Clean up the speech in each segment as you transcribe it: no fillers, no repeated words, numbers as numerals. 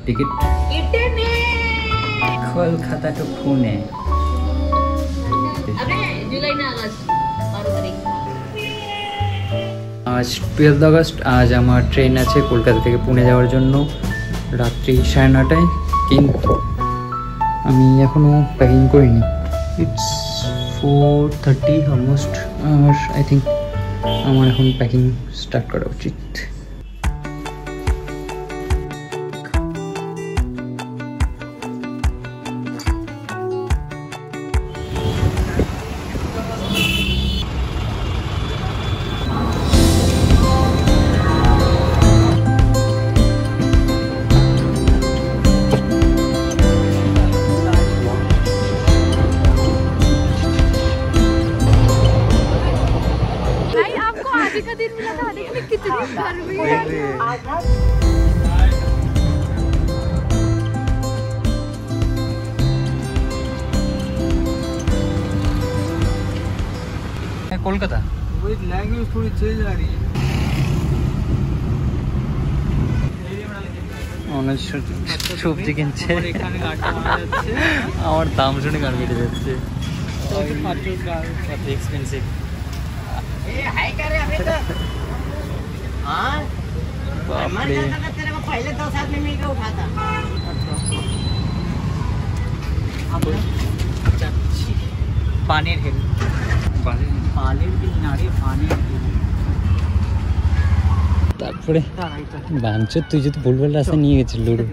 Ticket Kolkata to Pune आज 12 अगस्त आज আমার ট্রেন আছে কলকাতা থেকে পুনে যাওয়ার জন্য রাত্রি 9:30টায় কিন্তু আমি এখনো প্যাকিং করিনি ইটস 4:30 অলমোস্ট আর আই থিঙ্ক আমার এখন প্যাকিং স্টার্ট করা উচিত कोलकाता वही लैंग्वेज थोड़ी चेंज आ रही है সবজি কিনছে আমার দাম শুনে গান কেটে যাচ্ছে এক্সপেন্সিভ পানির হিল তারপরে বাঞ্চর তুই যদি ভুলভাল রাস্তা নিয়ে গেছিস লুডো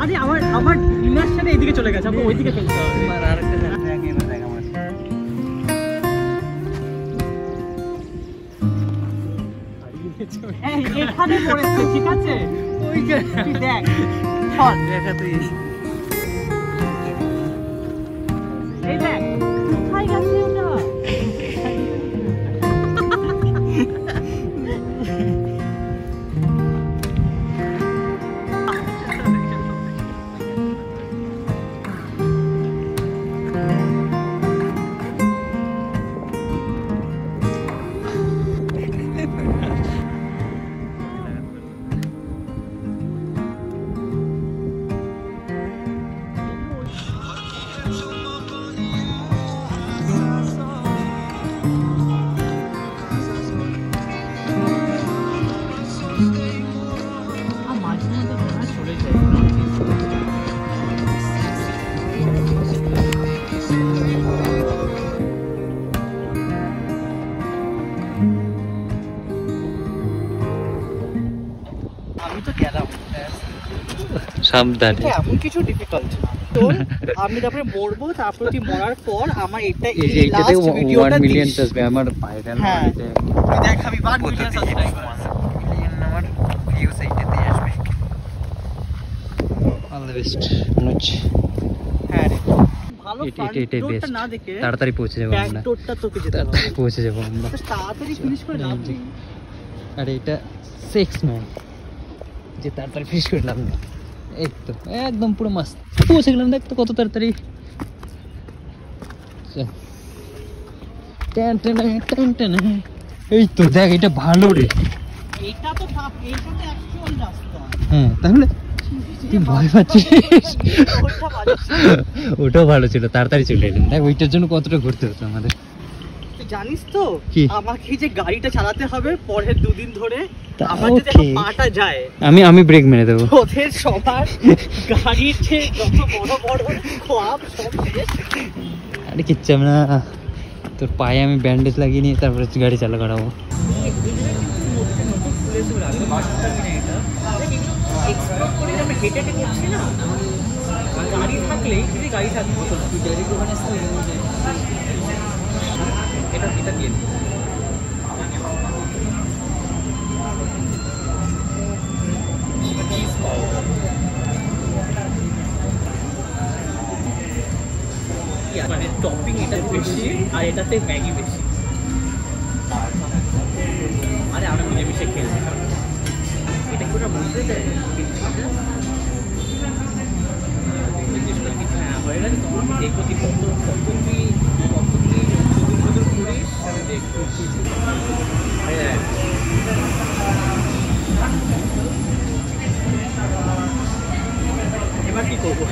আরে আমার ইমার্শনে এইদিকে চলে গেছে আমরা ওইদিকে ফেলতে হবে আর আরেকটা দেখে না দেখা মাছ এই এখানে পড়েছে ঠিক আছে ওই যে তুই দেখ চল দেখা তুই এই দেখ কোথায় গেছে ওটা সাবধানে এমন কিছু ডিফিকাল্ট তোর আমি তারপরে মরবো তারপরে তুই মরার পর আমার এটা এই যে এটাতে 1 মিলিয়ন আসবে আমার পায়রান দেখ আমি 1 মিলিয়ন সাবস্ক্রাইবার আমার ভিউজ এইটাতে আসবে অল দ্য বেস্ট অনুজ হ্যাঁ রে ভালো ফ্রন্টটা না দেখে তাড়াতাড়ি পৌঁছে যাব আমরা ব্যাকডোরটা তোকে যেতে হবে পৌঁছে যাব আমরা তাড়াতাড়ি ফিনিশ করে নাও আরে এটা 6 ম্যান যে তাড়াতাড়ি ফিনিশ করলাম না এই তো একদম পুরো মস্ত পৌঁছে গেলাম দেখ তো কত তাড়াতাড়ি এই তো দেখ এটা ভালো রে এটা তো অ্যাকচুয়াল রাস্তা হ্যাঁ তাহলে তুই ভয় পাচ্ছিস ওটাও ভালো ছিল তাড়াতাড়ি চলে এলেন দেখ ওইটার জন্য কতটা ঘুরতে হতো আমাদের জানিস তো আমাকে যে গাড়িটা চালাতে হবে পরের 2 দিন ধরে আমার যদি পাটা যায় আমি ব্রেক মেরে দেবো ওদের সবার গাড়ির যে যত বড় বড় খোয়াব সব শেষ আরে কিচ্ছু না তোর পায়ে আমি ব্যান্ডেজ লাগিয়ে নিয়ে তারপরে গাড়ি চালা করাবো গাড়ি থাকলেই যদি গাড়ি থাকবে এটা দিয়ে মানে টপিং এটা বেশি আর এটাতে ম্যাগি বেশি এবার কি করবো?